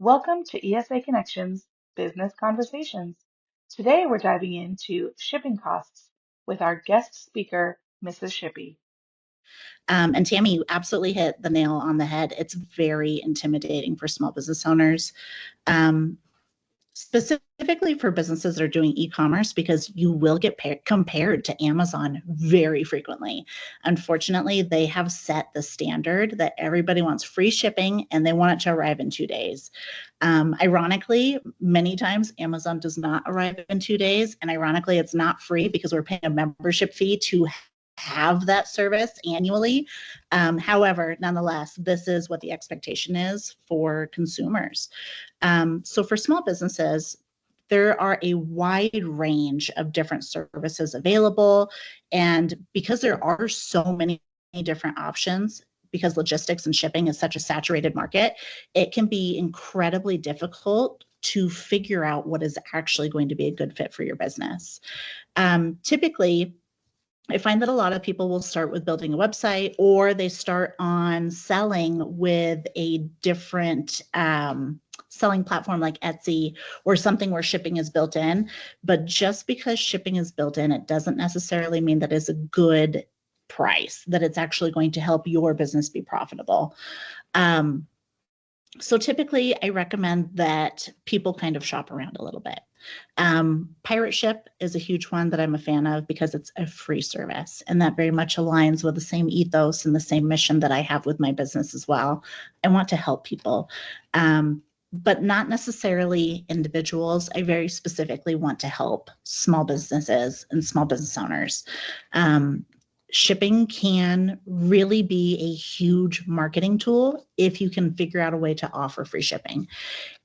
Welcome to ESAConnection's Business Conversations. Today we're diving into shipping costs with our guest speaker, Mrs. Shippie. And Tammy, you absolutely hit the nail on the head. It's very intimidating for small business owners, um, specifically for businesses that are doing e-commerce, because you will get compared to Amazon very frequently. Unfortunately, they have set the standard that everybody wants free shipping and they want it to arrive in 2 days. Ironically, many times Amazon does not arrive in 2 days. And ironically, it's not free because we're paying a membership fee to have that service annually. However, nonetheless, this is what the expectation is for consumers. So for small businesses, there are a wide range of different services available. And because there are so many different options, because logistics and shipping is such a saturated market, it can be incredibly difficult to figure out what is actually going to be a good fit for your business. Typically, I find that a lot of people will start with building a website, or they start on selling with a different selling platform like Etsy or something where shipping is built in. But just because shipping is built in, it doesn't necessarily mean that it's a good price, that it's actually going to help your business be profitable. So typically, I recommend that people kind of shop around a little bit. Pirate Ship is a huge one that I'm a fan of because it's a free service, and that very much aligns with the same ethos and the same mission that I have with my business as well. I want to help people, but not necessarily individuals. I very specifically want to help small businesses and small business owners. Shipping can really be a huge marketing tool if you can figure out a way to offer free shipping.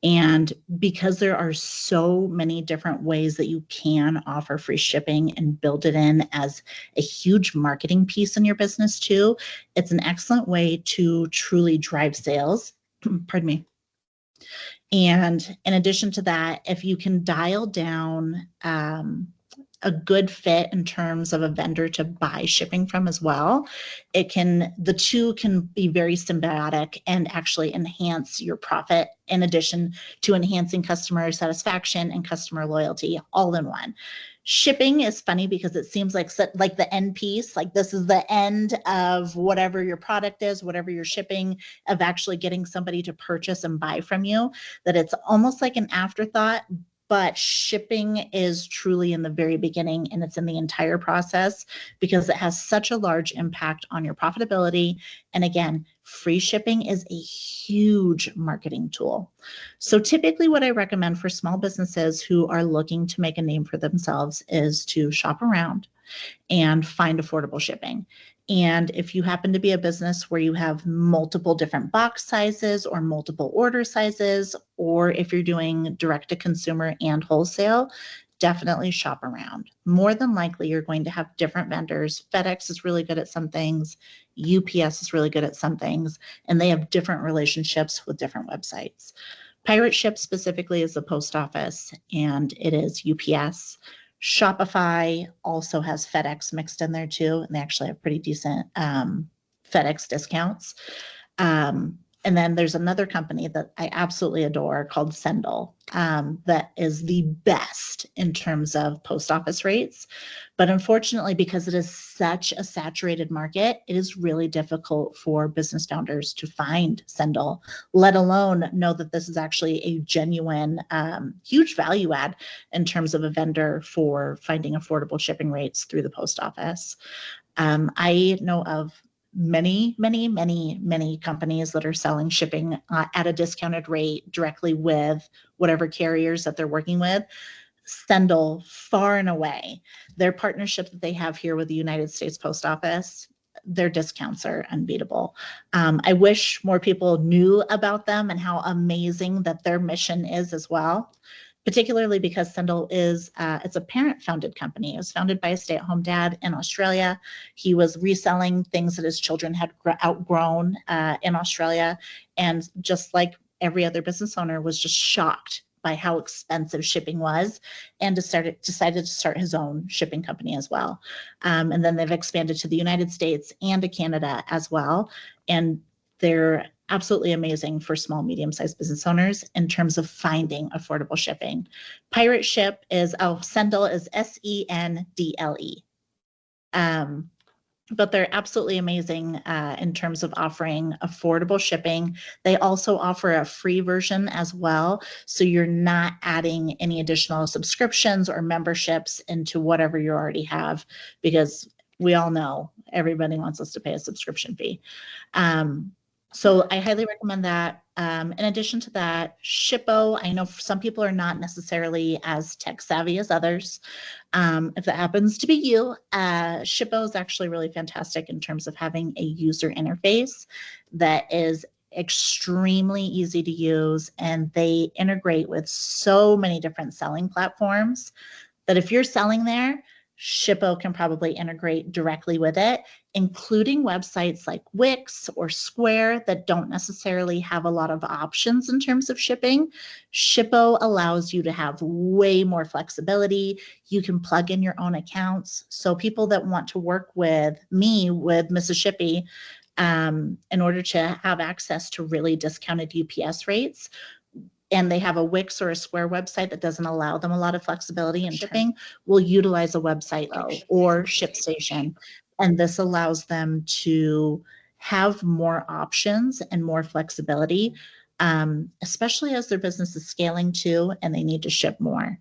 And because there are so many different ways that you can offer free shipping and build it in as a huge marketing piece in your business too, it's an excellent way to truly drive sales. Pardon me. And in addition to that, if you can dial down a good fit in terms of a vendor to buy shipping from as well, the two can be very symbiotic and actually enhance your profit in addition to enhancing customer satisfaction and customer loyalty all in one. Shipping is funny because it seems like the end piece, like this is the end of whatever your product is, whatever you're shipping, of actually getting somebody to purchase and buy from you, that it's almost like an afterthought. But shipping is truly in the very beginning, and it's in the entire process because it has such a large impact on your profitability. And again, free shipping is a huge marketing tool. So typically what I recommend for small businesses who are looking to make a name for themselves is to shop around and find affordable shipping. And if you happen to be a business where you have multiple different box sizes or multiple order sizes, or if you're doing direct to consumer and wholesale, definitely shop around. More than likely, you're going to have different vendors. FedEx is really good at some things. UPS is really good at some things, and they have different relationships with different websites. Pirate Ship specifically is the post office, and it is UPS. Shopify also has FedEx mixed in there too, and they actually have pretty decent FedEx discounts. And then there's another company that I absolutely adore called Sendle, that is the best in terms of post office rates. But unfortunately, because it is such a saturated market, it is really difficult for business founders to find Sendle, let alone know that this is actually a genuine, huge value add in terms of a vendor for finding affordable shipping rates through the post office. I know of many companies that are selling shipping at a discounted rate directly with whatever carriers that they're working with. Sendle, far and away, their partnership that they have here with the United States Post Office, their discounts are unbeatable. I wish more people knew about them and how amazing that their mission is as well, particularly because Sendle is, it's a parent-founded company. It was founded by a stay-at-home dad in Australia. He was reselling things that his children had outgrown in Australia, and just like every other business owner, was just shocked by how expensive shipping was, and decided to start his own shipping company as well. And then they've expanded to the United States and to Canada as well. And they're absolutely amazing for small, medium-sized business owners in terms of finding affordable shipping. Pirate Ship is, Sendle is Sendle. But they're absolutely amazing in terms of offering affordable shipping. They also offer a free version as well. So you're not adding any additional subscriptions or memberships into whatever you already have, because we all know everybody wants us to pay a subscription fee. So I highly recommend that. In addition to that, Shippo, I know some people are not necessarily as tech savvy as others. If that happens to be you, Shippo is actually really fantastic in terms of having a user interface that is extremely easy to use, and they integrate with so many different selling platforms that if you're selling there, Shippo can probably integrate directly with it, including websites like Wix or Square that don't necessarily have a lot of options in terms of shipping. Shippo allows you to have way more flexibility. You can plug in your own accounts. So people that want to work with me, with Mrs. Shippie, in order to have access to really discounted UPS rates, and they have a Wix or a Square website that doesn't allow them a lot of flexibility in shipping, will utilize a website like or ShipStation. And this allows them to have more options and more flexibility, especially as their business is scaling too, and they need to ship more.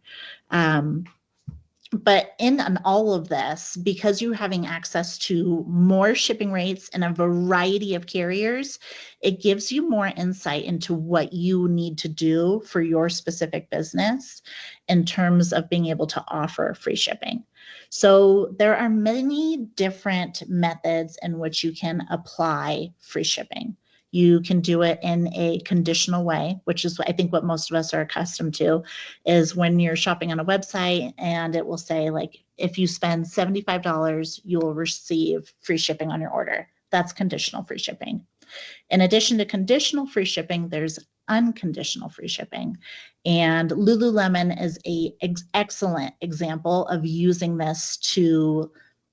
But in all of this, because you're having access to more shipping rates and a variety of carriers, it gives you more insight into what you need to do for your specific business in terms of being able to offer free shipping. So there are many different methods in which you can apply free shipping. You can do it in a conditional way, which is, I think, what most of us are accustomed to, is when you're shopping on a website and it will say, like, if you spend $75, you will receive free shipping on your order. That's conditional free shipping. In addition to conditional free shipping, there's unconditional free shipping. And Lululemon is an excellent example of using this to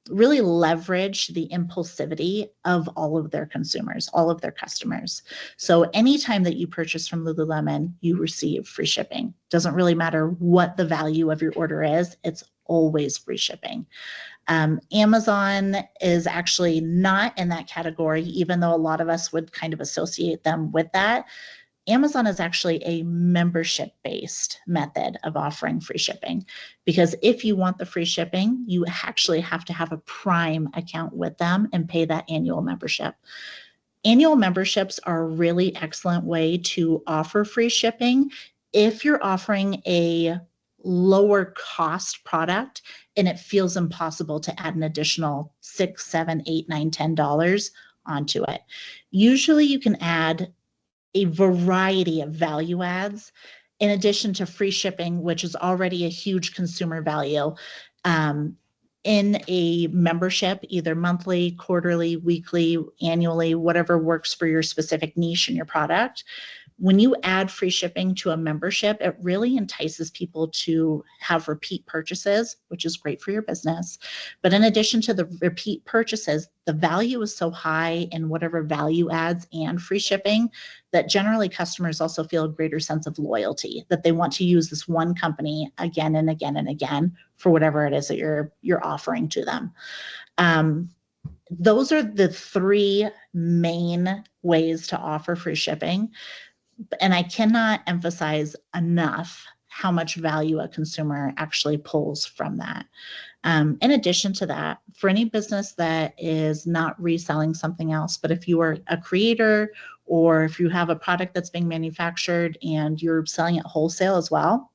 really leverage the impulsivity of all of their consumers, all of their customers. So anytime that you purchase from Lululemon, you receive free shipping. Doesn't really matter what the value of your order is, it's always free shipping. Amazon is actually not in that category, even though a lot of us would kind of associate them with that. Amazon is actually a membership-based method of offering free shipping, because if you want the free shipping, you actually have to have a Prime account with them and pay that annual membership. Annual memberships are a really excellent way to offer free shipping if you're offering a lower cost product and it feels impossible to add an additional $6, $7, $8, $9, $10 onto it. Usually you can add a variety of value adds in addition to free shipping, which is already a huge consumer value, in a membership, either monthly, quarterly, weekly, annually, whatever works for your specific niche and your product. When you add free shipping to a membership, it really entices people to have repeat purchases, which is great for your business. But in addition to the repeat purchases, the value is so high in whatever value adds and free shipping that generally customers also feel a greater sense of loyalty, that they want to use this one company again and again and again for whatever it is that you're offering to them. Those are the three main ways to offer free shipping. And I cannot emphasize enough how much value a consumer actually pulls from that. In addition to that, for any business that is not reselling something else, but if you are a creator or if you have a product that's being manufactured and you're selling it wholesale as well,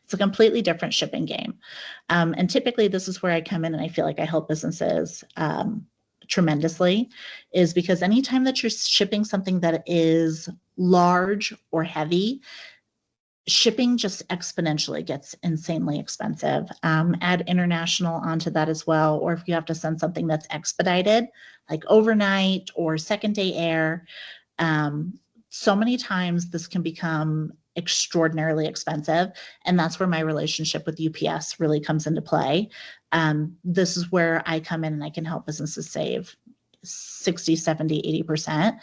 it's a completely different shipping game. And typically this is where I come in and I feel like I help businesses tremendously, is because anytime that you're shipping something that is large or heavy, shipping just exponentially gets insanely expensive. Add international onto that as well, or if you have to send something that's expedited, like overnight or second day air, so many times this can become extraordinarily expensive. And that's where my relationship with UPS really comes into play. This is where I come in and I can help businesses save 60, 70, 80%.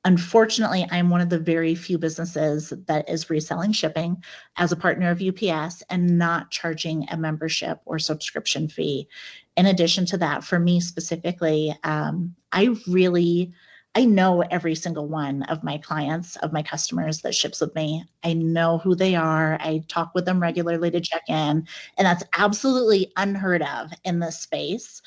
Unfortunately, I'm one of the very few businesses that is reselling shipping as a partner of UPS and not charging a membership or subscription fee. In addition to that, for me specifically, I know every single one of my clients, of my customers that ships with me. I know who they are. I talk with them regularly to check in, and that's absolutely unheard of in this space.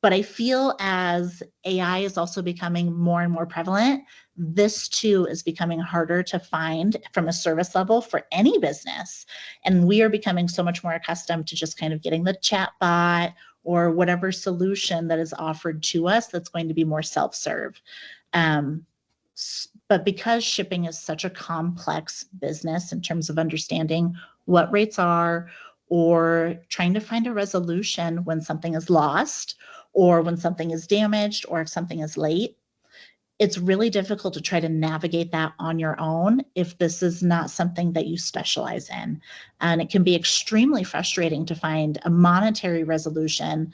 But I feel as AI is also becoming more and more prevalent, this too is becoming harder to find from a service level for any business. And we are becoming so much more accustomed to just kind of getting the chat bot or whatever solution that is offered to us that's going to be more self-serve. Um, but because shipping is such a complex business in terms of understanding what rates are, or trying to find a resolution when something is lost, or when something is damaged, or if something is late, it's really difficult to try to navigate that on your own if this is not something that you specialize in. And it can be extremely frustrating to find a monetary resolution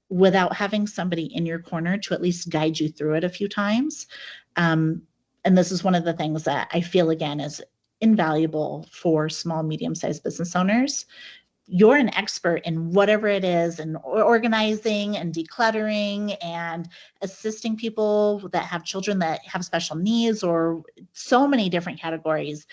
without having somebody in your corner to at least guide you through it a few times. And this is one of the things that I feel, again, is invaluable for small, medium-sized business owners. You're an expert in whatever it is, and organizing and decluttering and assisting people that have children that have special needs, or so many different categories.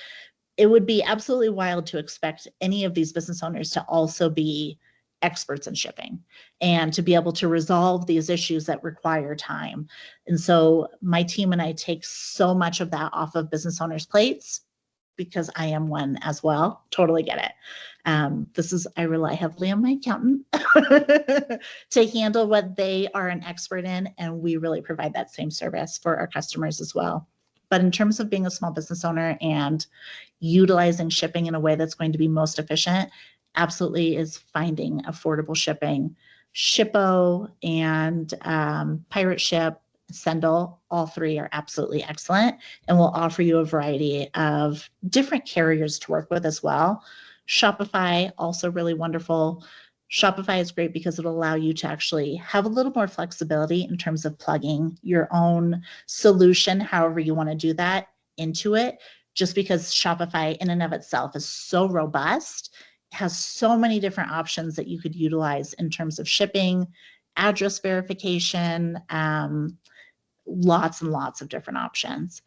It would be absolutely wild to expect any of these business owners to also be experts in shipping and to be able to resolve these issues that require time. And so my team and I take so much of that off of business owners' plates, because I am one as well. Totally get it. I rely heavily on my accountant to handle what they are an expert in, and we really provide that same service for our customers as well. But in terms of being a small business owner and utilizing shipping in a way that's going to be most efficient, absolutely is finding affordable shipping. Shippo and Pirate Ship, Sendle, all three are absolutely excellent and will offer you a variety of different carriers to work with as well. Shopify, also really wonderful. Shopify is great because it'll allow you to actually have a little more flexibility in terms of plugging your own solution, however you want to do that, into it, just because Shopify in and of itself is so robust, has so many different options that you could utilize in terms of shipping, address verification, lots and lots of different options.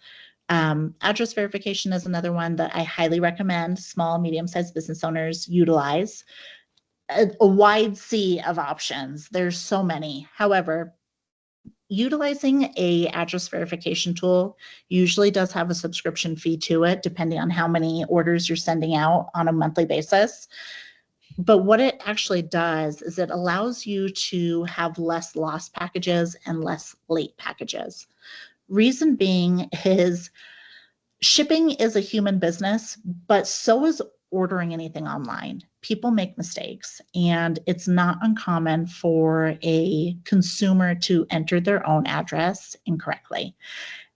Address verification is another one that I highly recommend small, medium-sized business owners utilize. A wide sea of options. There's so many. However, utilizing a address verification tool usually does have a subscription fee to it, depending on how many orders you're sending out on a monthly basis. But what it actually does is it allows you to have less lost packages and less late packages. Reason being is shipping is a human business, but so is ordering anything online. People make mistakes, and it's not uncommon for a consumer to enter their own address incorrectly.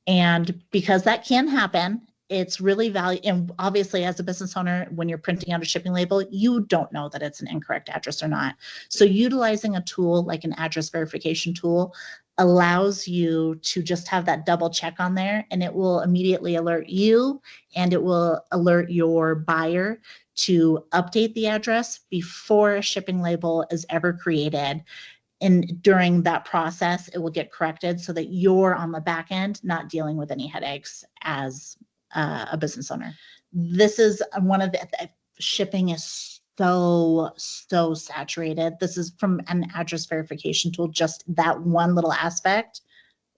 And because that can happen, it's really valuable. And obviously, as a business owner, when you're printing out a shipping label, you don't know that it's an incorrect address or not. So utilizing a tool like an address verification tool allows you to just have that double check on there, and it will immediately alert you, and it will alert your buyer to update the address before a shipping label is ever created. And during that process, it will get corrected so that you're on the back end not dealing with any headaches as a business owner. This is one of the shipping is so saturated. This is from an address verification tool, just that one little aspect.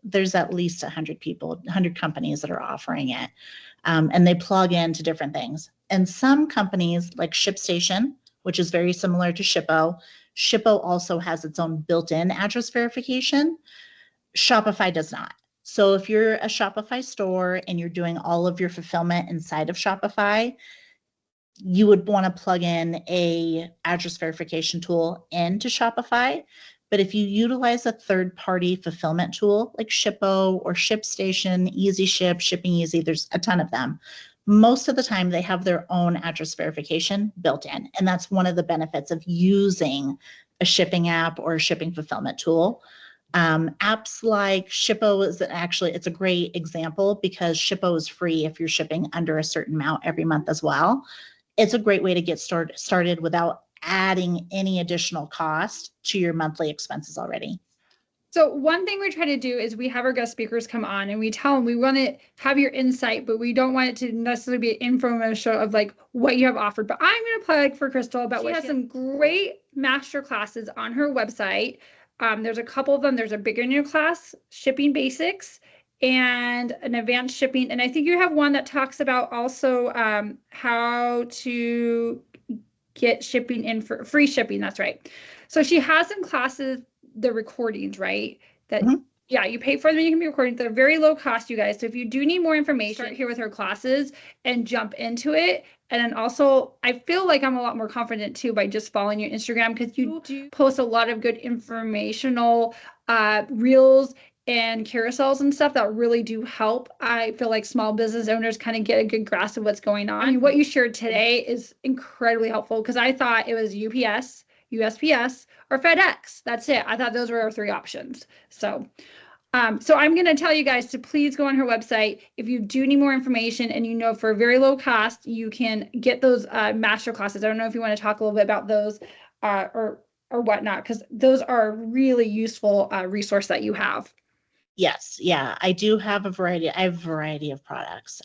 There's at least 100 people, 100 companies that are offering it. And they plug into different things. And some companies like ShipStation, which is very similar to Shippo. Shippo also has its own built-in address verification. Shopify does not. So if you're a Shopify store and you're doing all of your fulfillment inside of Shopify, you would want to plug in a address verification tool into Shopify. But if you utilize a third-party fulfillment tool like Shippo or ShipStation, Easy Ship, Shipping Easy, there's a ton of them. Most of the time they have their own address verification built in. And that's one of the benefits of using a shipping app or a shipping fulfillment tool. Apps like Shippo it's a great example because Shippo is free if you're shipping under a certain amount every month as well. It's a great way to get started without adding any additional cost to your monthly expenses already. So one thing we try to do is we have our guest speakers come on and we tell them we want to have your insight, but we don't want it to necessarily be an infomercial of like what you have offered. But I'm going to plug for Crystal about she has some great master classes on her website. There's a couple of them. There's a beginner class, shipping basics, and an advanced shipping. And I think you have one that talks about also how to get shipping in for free shipping. That's right. So she has some classes, the recordings, right? That yeah, you pay for them and you can be recording. They're very low cost, you guys. So if you do need more information, start here with her classes and jump into it. And then also, I feel like I'm a lot more confident too by just following your Instagram because you do post a lot of good informational reels and carousels and stuff that really do help. I feel like small business owners kind of get a good grasp of what's going on. I mean, what you shared today is incredibly helpful because I thought it was UPS, USPS, or FedEx. That's it. I thought those were our three options. So I'm going to tell you guys to please go on her website. If you do need more information and you know for a very low cost, you can get those master classes. I don't know if you want to talk a little bit about those or whatnot, because those are a really useful resource that you have. Yes. Yeah, I do have a variety. I have a variety of products.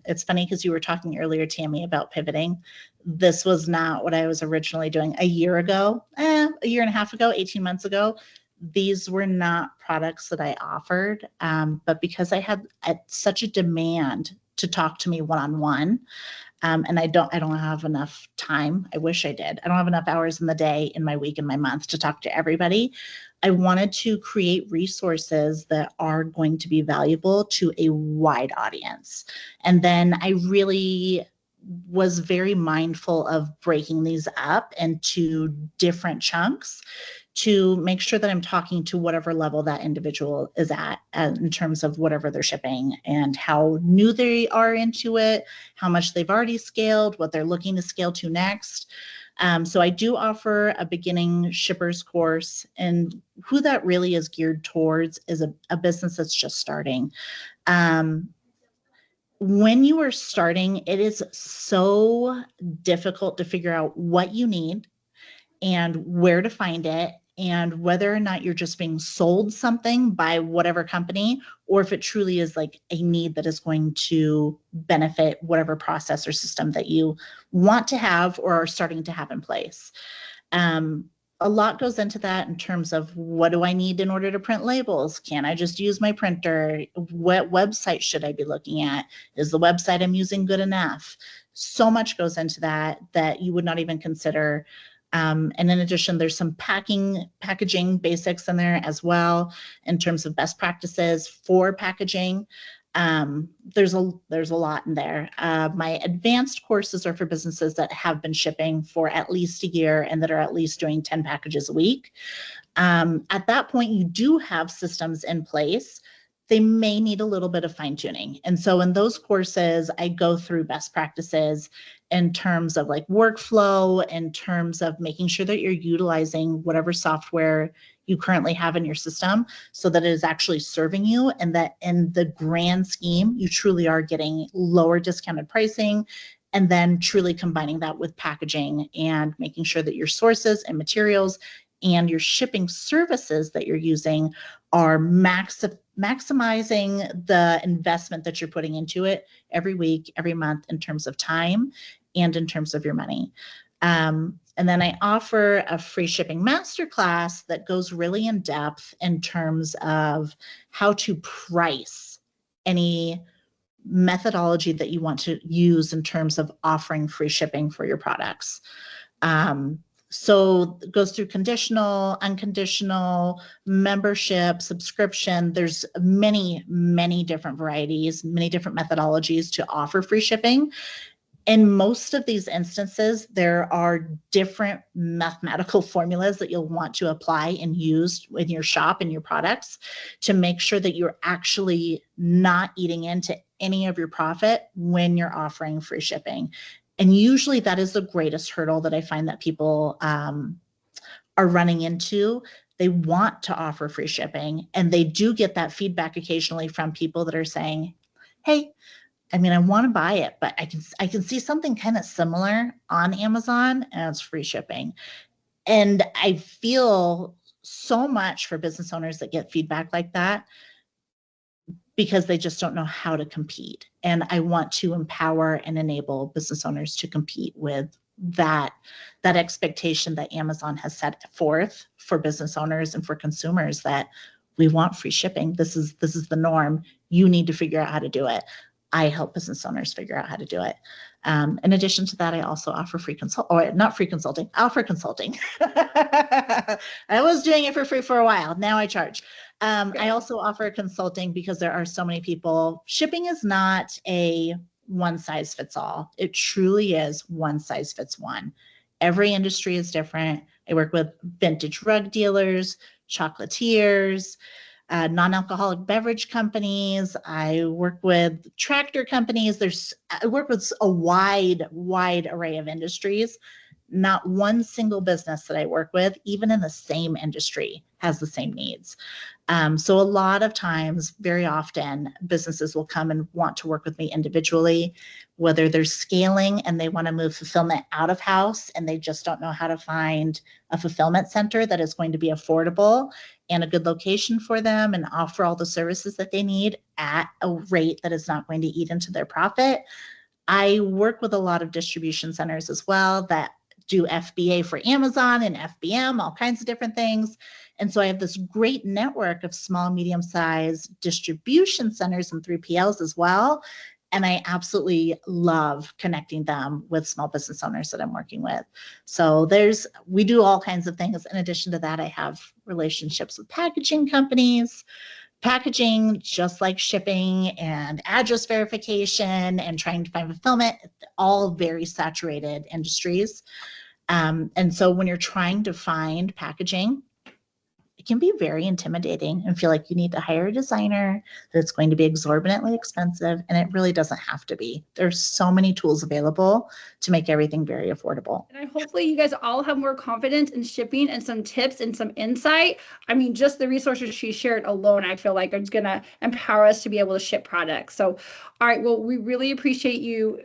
It's funny because you were talking earlier, Tammy, about pivoting. This was not what I was originally doing a year ago, a year and a half ago, 18 months ago. These were not products that I offered, but because I had such a demand to talk to me one-on-one, and I don't have enough time. I wish I did. I don't have enough hours in the day, in my week, in my month to talk to everybody. I wanted to create resources that are going to be valuable to a wide audience. And then I really was very mindful of breaking these up into different chunks to make sure that I'm talking to whatever level that individual is at in terms of whatever they're shipping and how new they are into it, how much they've already scaled, what they're looking to scale to next. So I do offer a beginning shippers course, and who that really is geared towards is a business that's just starting. When you are starting, it is so difficult to figure out what you need and where to find it, and whether or not you're just being sold something by whatever company, or if it truly is like a need that is going to benefit whatever process or system that you want to have or are starting to have in place. A lot goes into that in terms of what do I need in order to print labels? Can I just use my printer? What website should I be looking at? Is the website I'm using good enough? So much goes into that you would not even consider. And in addition, there's some packaging basics in there as well in terms of best practices for packaging. There's a lot in there. My advanced courses are for businesses that have been shipping for at least a year and that are at least doing 10 packages a week. At that point, you do have systems in place. They may need a little bit of fine tuning. And so in those courses, I go through best practices in terms of like workflow, in terms of making sure that you're utilizing whatever software you currently have in your system so that it is actually serving you, and that in the grand scheme, you truly are getting lower discounted pricing, and then truly combining that with packaging and making sure that your sources and materials and your shipping services that you're using are maximizing the investment that you're putting into it every week, every month in terms of time and in terms of your money. And then I offer a free shipping masterclass that goes really in depth in terms of how to price any methodology that you want to use in terms of offering free shipping for your products. So it goes through conditional, unconditional, membership, subscription. There's many, many different varieties, many different methodologies to offer free shipping. In most of these instances, there are different mathematical formulas that you'll want to apply and use in your shop and your products to make sure that you're actually not eating into any of your profit when you're offering free shipping. And usually that is the greatest hurdle that I find that people are running into They want to offer free shipping, and they do get that feedback occasionally from people that are saying, hey, I mean, I want to buy it, but I can see something kind of similar on Amazon and it's free shipping. And I feel so much for business owners that get feedback like that because they just don't know how to compete. And I want to empower and enable business owners to compete with that expectation that Amazon has set forth for business owners and for consumers, that we want free shipping. This is the norm. You need to figure out how to do it. I help business owners figure out how to do it. In addition to that, I also offer free not free consulting, I offer consulting. I was doing it for free for a while. Now I charge. I also offer consulting because there are so many people. Shipping is not a one size fits all. It truly is one size fits one. Every industry is different. I work with vintage rug dealers, chocolatiers, non-alcoholic beverage companies. I work with tractor companies. I work with a wide array of industries. Not one single business that I work with, even in the same industry, has the same needs. So a lot of times, very often, businesses will come and want to work with me individually, whether they're scaling and they want to move fulfillment out of house and they just don't know how to find a fulfillment center that is going to be affordable and a good location for them and offer all the services that they need at a rate that is not going to eat into their profit. I work with a lot of distribution centers as well that do FBA for Amazon and FBM, all kinds of different things. And so I have this great network of small, medium-sized distribution centers and 3PLs as well. And I absolutely love connecting them with small business owners that I'm working with. So we do all kinds of things. In addition to that, I have relationships with packaging companies. Packaging, just like shipping and address verification and trying to find fulfillment, all very saturated industries. And so when you're trying to find packaging, it can be very intimidating and feel like you need to hire a designer, that it's going to be exorbitantly expensive, and it really doesn't have to be. There's so many tools available to make everything very affordable. And hopefully you guys all have more confidence in shipping and some tips and some insight. I mean, just the resources she shared alone, I feel like it's going to empower us to be able to ship products. So, all right, well, we really appreciate you